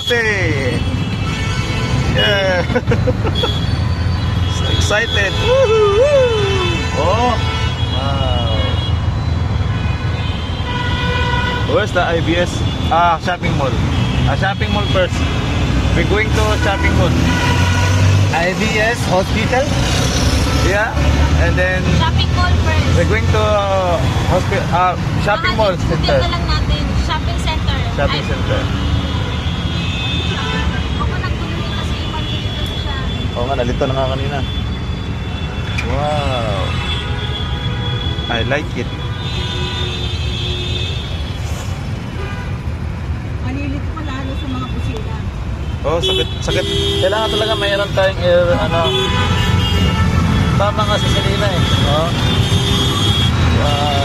happy. Yeah. So excited. Woohoo! Oh, wow. Where's the IBS? Shopping mall. Shopping mall first. We're going to shopping mall. IBS Hospital. Yeah, and then Shopping mall first. we're going to shopping mall Google center. na lang natin. Shopping center. Shopping Ay, center. Ako nagtuloy kasi maliit kasi siya. Oo nga, nalito na nga kanina. Wow. I like it. Malilit ko lalo sa mga kusina. Oh, sakit, sakit. Kailangan talaga mayroon tayong air, tama nga si Selena eh. Oh. Wow.